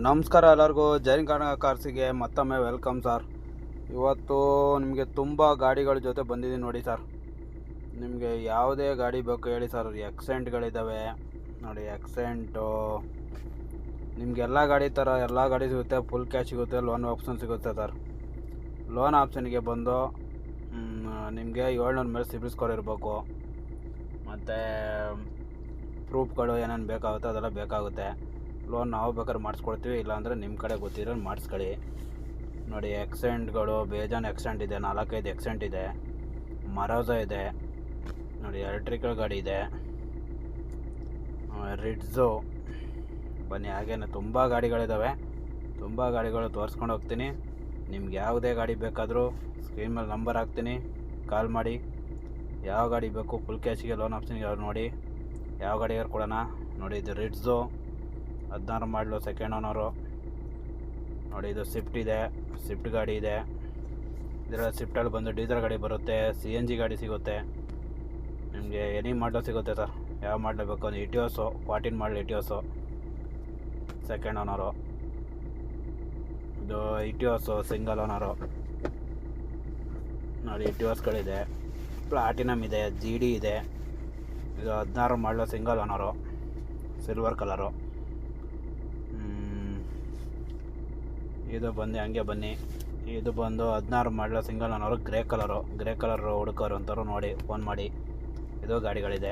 ನಮಸ್ಕಾರ ಎಲ್ಲರಿಗೂ ಜೈನ್ ಕಾರ್ಸಿಗೆ ಮತ್ತೊಮ್ಮೆ ವೆಲ್ಕಮ್ ಸರ್. ಇವತ್ತು ನಿಮಗೆ ತುಂಬ ಗಾಡಿಗಳ ಜೊತೆ ಬಂದಿದ್ದೀನಿ ನೋಡಿ ಸರ್. ನಿಮಗೆ ಯಾವುದೇ ಗಾಡಿ ಬೇಕು ಹೇಳಿ ಸರ್. ಎಕ್ಸೆಂಟ್ಗಳಿದ್ದಾವೆ ನೋಡಿ, ಎಕ್ಸೆಂಟು ನಿಮಗೆ ಎಲ್ಲ ಗಾಡಿ ಥರ ಎಲ್ಲ ಗಾಡಿ ಸಿಗುತ್ತೆ. ಫುಲ್ ಕ್ಯಾಶ್ ಸಿಗುತ್ತೆ, ಲೋನ್ ಆಪ್ಷನ್ ಸಿಗುತ್ತೆ ಸರ್. ಲೋನ್ ಆಪ್ಷನ್ಗೆ ಬಂದು ನಿಮಗೆ 700 ಮೇಲೆ ಸಿಬಿಲ್ ಸ್ಕೋರ್ ಇರಬೇಕು. ಮತ್ತು ಪ್ರೂಫ್ಗಳು ಏನೇನು ಬೇಕಾಗುತ್ತೆ ಅದೆಲ್ಲ ಬೇಕಾಗುತ್ತೆ. ಲೋನ್ ನಾವು ಬೇಕಾದ್ರೆ ಮಾಡಿಸ್ಕೊಡ್ತೀವಿ, ಇಲ್ಲಾಂದರೆ ನಿಮ್ಮ ಕಡೆ ಗೊತ್ತಿರೋ ಮಾಡಿಸ್ಕೊಳ್ಳಿ. ನೋಡಿ, ಎಕ್ಸೆಂಟ್ಗಳು ಬೇಜಾನ್ ಎಕ್ಸೆಂಟ್ ಇದೆ, 4-5 ಎಕ್ಸೆಂಟ್ ಇದೆ. ಮರೋಜಾ ಇದೆ ನೋಡಿ, ಎಲೆಕ್ಟ್ರಿಕಲ್ ಗಾಡಿ ಇದೆ, ರಿಡ್ಜು. ಬನ್ನಿ, ಹಾಗೇನೆ ತುಂಬ ಗಾಡಿಗಳಿದ್ದಾವೆ. ತುಂಬ ಗಾಡಿಗಳು ತೋರಿಸ್ಕೊಂಡು ಹೋಗ್ತೀನಿ. ನಿಮ್ಗೆ ಯಾವುದೇ ಗಾಡಿ ಬೇಕಾದರೂ ಸ್ಕ್ರೀನ್ ಮೇಲೆ ನಂಬರ್ ಹಾಕ್ತೀನಿ, ಕಾಲ್ ಮಾಡಿ. ಯಾವ ಗಾಡಿ ಬೇಕು ಫುಲ್ ಕ್ಯಾಶಿಗೆ ಲೋನ್ ಆಪ್ಷನ್ಗೆ ಅವ್ರು ನೋಡಿ ಯಾವ ಗಾಡಿಗಾರು ಕೊಡೋಣ. ನೋಡಿ, ಇದು ರಿಡ್ಜು 16 ಮಾಡಲು ಸೆಕೆಂಡ್ ಓನರು. ನೋಡಿ, ಇದು ಸ್ವಿಫ್ಟ್ ಇದೆ, ಸ್ವಿಫ್ಟ್ ಗಾಡಿ ಇದೆ. ಇದರಲ್ಲಿ ಸ್ವಿಫ್ಟಲ್ಲಿ ಬಂದು ಡೀಸೆಲ್ ಗಾಡಿ ಬರುತ್ತೆ, CNG ಗಾಡಿ ಸಿಗುತ್ತೆ. ನಿಮಗೆ ಎನಿ ಮಾಡಲು ಸಿಗುತ್ತೆ ಸರ್. ಯಾವ ಮಾಡಲು ಬೇಕು ಅಂದರೆ ಇಟಿಯೋಸು 14 ಮಾಡಲು ಇಟಿಯೋಸು ಸೆಕೆಂಡ್ ಓನರು. ಇದು ಇಟಿಯೋಸು ಸಿಂಗಲ್ ಓನರು. ನೋಡಿ, ಇಟಿಯೋಸ್ಗಳಿದೆ, ಪ್ಲಾಟಿನಮ್ ಇದೆ, GD ಇದೆ. ಇದು 16 ಮಾಡಲು ಸಿಂಗಲ್ ಓನರು, ಸಿಲ್ವರ್ ಕಲರು. ಇದು ಬಂದು ಹಂಗೆ ಬನ್ನಿ, ಇದು ಬಂದು 16 ಮಾಡಲು ಸಿಂಗಲ್ ಓನರು, ಗ್ರೇ ಕಲರು ಹುಡುಕರು ಅಂತಾರು ನೋಡಿ ಫೋನ್ ಮಾಡಿ. ಇದು ಗಾಡಿಗಳಿದೆ.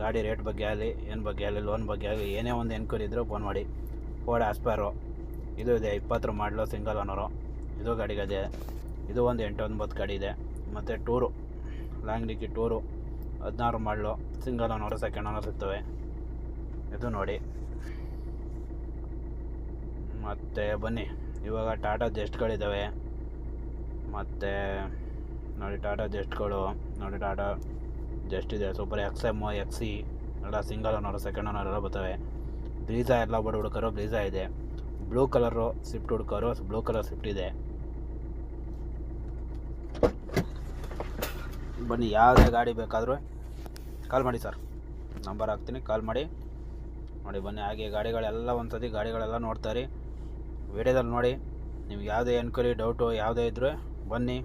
ಗಾಡಿ ರೇಟ್ ಬಗ್ಗೆ ಆಗಲಿ, ಏನು ಬಗ್ಗೆ ಆಗಲಿ, ಲೋನ್ ಬಗ್ಗೆ ಆಗಲಿ, ಏನೇ ಒಂದು ಎನ್ಕ್ವೈರಿ ಇದ್ದರೂ ಫೋನ್ ಮಾಡಿ. ಫೋರ್ಡ್ ಆಸ್ಪೈರು ಇದು ಇದೆ, 20 ಮಾಡಲು ಸಿಂಗಲ್ ಓನರು. ಇದು ಗಾಡಿಗಿದೆ. ಇದು ಒಂದು 8-9 ಗಾಡಿ ಇದೆ. ಮತ್ತು ಟೂರು, ಲಾಂಗ್ ಡಿಕ್ಕಿ ಟೂರು 16 ಮಾಡಲು ಸಿಂಗಲ್ ಓನರು, ಸೆಕೆಂಡ್ ಓನರ್ ಸಿಗ್ತವೆ. ಇದು ನೋಡಿ. ಮತ್ತು ಬನ್ನಿ, ಇವಾಗ ಟಾಟಾ ಜೆಸ್ಟ್ಗಳಿದ್ದಾವೆ. ಮತ್ತು ನೋಡಿ, ಟಾಟಾ ಜೆಸ್ಟ್ಗಳು ನೋಡಿ, ಟಾಟಾ ಜೆಸ್ಟ್ ಇದೆ, ಸೂಪರ್ XM XC ಎಲ್ಲ ಸಿಂಗಲ್ ಓನರು, ಸೆಕೆಂಡ್ ಓನರ್ ಎಲ್ಲ ಬರ್ತವೆ. ಬ್ರೀಝಾ ಎಲ್ಲ ಬಡ ಹುಡುಕರು ಬ್ರೀಝಾ ಇದೆ. ಬ್ಲೂ ಕಲರು ಸ್ವಿಫ್ಟ್ ಹುಡುಕರು, ಬ್ಲೂ ಕಲರ್ ಸ್ವಿಫ್ಟ್ ಇದೆ. ಬನ್ನಿ, ಯಾವುದೇ ಗಾಡಿ ಬೇಕಾದರೂ ಕಾಲ್ ಮಾಡಿ ಸರ್, ನಂಬರ್ ಹಾಕ್ತೀನಿ, ಕಾಲ್ ಮಾಡಿ. ನೋಡಿ, ಬನ್ನಿ. ಹಾಗೆ ಗಾಡಿಗಳೆಲ್ಲ ಒಂದು ಸತಿ ಗಾಡಿಗಳೆಲ್ಲ ನೋಡ್ತಾರೆ, ವಿಡಿಯೋದಲ್ಲಿ ನೋಡಿ. ನಿಮ್ಗೆ ಯಾವುದೇ ಎನ್ಕ್ವೈರಿ ಡೌಟು ಯಾವುದೇ ಇದ್ದರೂ ಬನ್ನಿ,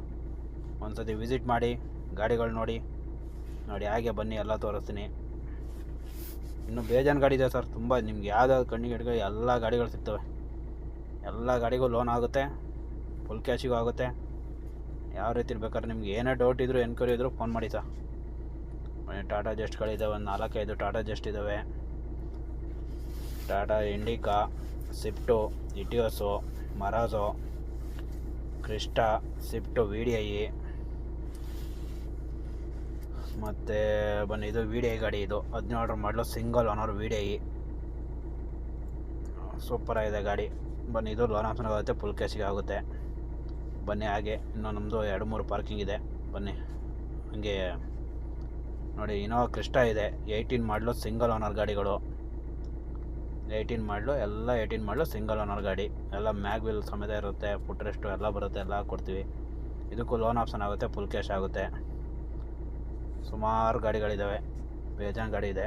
ಒಂದು ಸತಿ ವಿಸಿಟ್ ಮಾಡಿ, ಗಾಡಿಗಳು ನೋಡಿ. ಹಾಗೆ ಬನ್ನಿ, ಎಲ್ಲ ತೋರಿಸ್ತೀನಿ. ಇನ್ನೂ ಬೇಜಾನ್ ಗಾಡಿ ಇದೆ ಸರ್, ತುಂಬ. ನಿಮ್ಗೆ ಯಾವುದಾದ್ರು ಕಣ್ಣಿಗೆ ಹಿಡ್ಕೊ ಎಲ್ಲ ಗಾಡಿಗಳು ಸಿಗ್ತವೆ. ಎಲ್ಲ ಗಾಡಿಗೂ ಲೋನ್ ಆಗುತ್ತೆ, ಫುಲ್ ಕ್ಯಾಶಿಗೂ ಆಗುತ್ತೆ. ಯಾವ ರೀತಿ ಇರ್ಬೇಕಾದ್ರೆ ನಿಮ್ಗೆ ಏನೇ ಡೌಟ್ ಇದ್ದರೂ ಎನ್ಕ್ವೈರಿ ಇದ್ದರೂ ಫೋನ್ ಮಾಡಿ ಸರ್. ಟಾಟಾ ಜೆಸ್ಟ್ಗಳಿದ್ದಾವೆ, ಒಂದು 4-5 ಟಾಟಾ ಜೆಸ್ಟ್ ಇದ್ದಾವೆ. Tata Indica, Swift, Etios, Marazzo, Crysta, Swift, VDI. ಮತ್ತು ಬನ್ನಿ, ಇದು VDI ಗಾಡಿ. ಇದು 17 ಮಾಡಲು ಸಿಂಗಲ್ ಓನರ್ VDI, ಸೂಪರಾಗಿದೆ ಗಾಡಿ. ಬನ್ನಿ, ಇದು ಲೋನ್ ಆಪ್ಷನ್ ಆಗುತ್ತೆ, ಫುಲ್ ಕ್ಯಾಶಿಗೆ ಆಗುತ್ತೆ. ಬನ್ನಿ, ಹಾಗೆ ಇನ್ನೂ ನಮ್ಮದು 2-3 ಪಾರ್ಕಿಂಗ್ ಇದೆ. ಬನ್ನಿ, ಹಂಗೆ ನೋಡಿ. ಇನೋವಾ ಕ್ರಿಸ್ಟಾ ಇದೆ, 18 ಮಾಡಲು ಸಿಂಗಲ್ ಓನರ್ ಗಾಡಿಗಳು. 18 ಮಾಡಲು ಎಲ್ಲ 18 ಮಾಡಲು ಸಿಂಗಲ್ ಓನರ್ ಗಾಡಿ. ಎಲ್ಲ ಮ್ಯಾಗ್ ವೀಲ್ ಸಮೇತ ಇರುತ್ತೆ, ಫುಟ್ ರೆಸ್ಟು ಎಲ್ಲ ಬರುತ್ತೆ, ಎಲ್ಲ ಕೊಡ್ತೀವಿ. ಇದಕ್ಕೂ ಲೋನ್ ಆಪ್ಷನ್ ಆಗುತ್ತೆ, ಫುಲ್ ಕ್ಯಾಶ್ ಆಗುತ್ತೆ. ಸುಮಾರು ಗಾಡಿಗಳಿದ್ದಾವೆ, ಬೇಜಾನ್ ಗಾಡಿ ಇದೆ.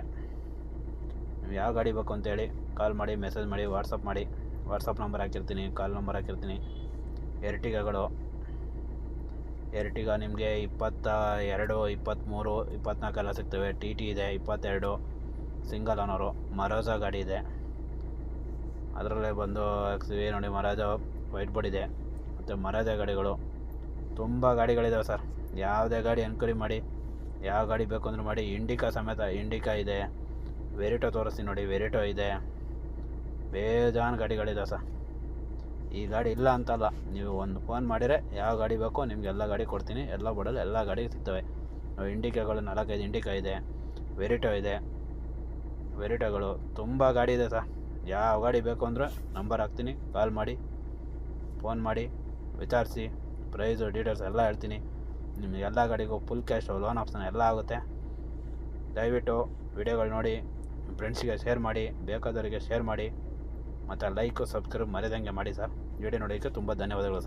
ನೀವು ಯಾವ ಗಾಡಿ ಬೇಕು ಅಂತೇಳಿ ಕಾಲ್ ಮಾಡಿ, ಮೆಸೇಜ್ ಮಾಡಿ, ವಾಟ್ಸಪ್ ಮಾಡಿ. ವಾಟ್ಸಪ್ ನಂಬರ್ ಹಾಕಿರ್ತೀನಿ, ಕಾಲ್ ನಂಬರ್ ಹಾಕಿರ್ತೀನಿ. ಎರ್ಟಿಗ ನಿಮಗೆ 22, 23, 24 ಎಲ್ಲ ಸಿಗ್ತವೆ. TT ಇದೆ 22 ಸಿಂಗಲ್ ಓನರು. ಮರೋಜಾ ಗಾಡಿ ಇದೆ, ಅದರಲ್ಲೇ ಬಂದು XV ನೋಡಿ, ಮರಾಜಾ ವೈಟ್ ಬೋರ್ಡ್ ಇದೆ. ಮತ್ತು ಮರಾಜಾ ಗಾಡಿಗಳು ತುಂಬ ಗಾಡಿಗಳಿದ್ದಾವೆ ಸರ್. ಯಾವುದೇ ಗಾಡಿ ಎನ್ಕ್ವೈರಿ ಮಾಡಿ, ಯಾವ ಗಾಡಿ ಬೇಕು ಅಂದ್ರೆ ಮಾಡಿ. ಇಂಡಿಕಾ ಸಮೇತ ಇಂಡಿಕಾ ಇದೆ. ವೆರಿಟೋ ತೋರಿಸ್ತೀನಿ ನೋಡಿ, ವೆರಿಟೋ ಇದೆ. ಬೇಜಾನ್ ಗಾಡಿಗಳಿದ್ದಾವೆ ಸರ್. ಈ ಗಾಡಿ ಇಲ್ಲ ಅಂತಲ್ಲ, ನೀವು ಒಂದು ಫೋನ್ ಮಾಡಿದರೆ ಯಾವ ಗಾಡಿ ಬೇಕೋ ನಿಮ್ಗೆ ಎಲ್ಲ ಗಾಡಿ ಕೊಡ್ತೀನಿ. ಎಲ್ಲ ಬೋರ್ಡಲ್ಲಿ ಎಲ್ಲ ಗಾಡಿ ಸಿಗ್ತವೆ. ಇಂಡಿಕಾಗಳು 4-5 ಇಂಡಿಕಾ ಇದೆ, ವೆರಿಟೋ ಇದೆ. ವೆರಿಟೋಗಳು ತುಂಬ ಗಾಡಿ ಇದೆ ಸರ್. ಯಾವ ಗಾಡಿ ಬೇಕು ಅಂದರೆ ನಂಬರ್ ಹಾಕ್ತೀನಿ, ಕಾಲ್ ಮಾಡಿ, ಫೋನ್ ಮಾಡಿ, ವಿಚಾರಿಸಿ. ಪ್ರೈಸು ಡೀಟೇಲ್ಸ್ ಎಲ್ಲ ಹೇಳ್ತೀನಿ. ನಿಮಗೆ ಎಲ್ಲ ಗಾಡಿಗೂ ಫುಲ್ ಕ್ಯಾಶ್ ಲೋನ್ ಆಪ್ಷನ್ ಎಲ್ಲ ಆಗುತ್ತೆ. ದಯವಿಟ್ಟು ವಿಡಿಯೋಗಳು ನೋಡಿ, ಫ್ರೆಂಡ್ಸಿಗೆ ಶೇರ್ ಮಾಡಿ, ಬೇಕಾದವರಿಗೆ ಶೇರ್ ಮಾಡಿ. ಮತ್ತು ಲೈಕು ಸಬ್ಸ್ಕ್ರೈಬ್ ಮರೆದಂಗೆ ಮಾಡಿ ಸರ್. ವಿಡಿಯೋ ನೋಡೋಕ್ಕೆ ತುಂಬ ಧನ್ಯವಾದಗಳು ಸರ್.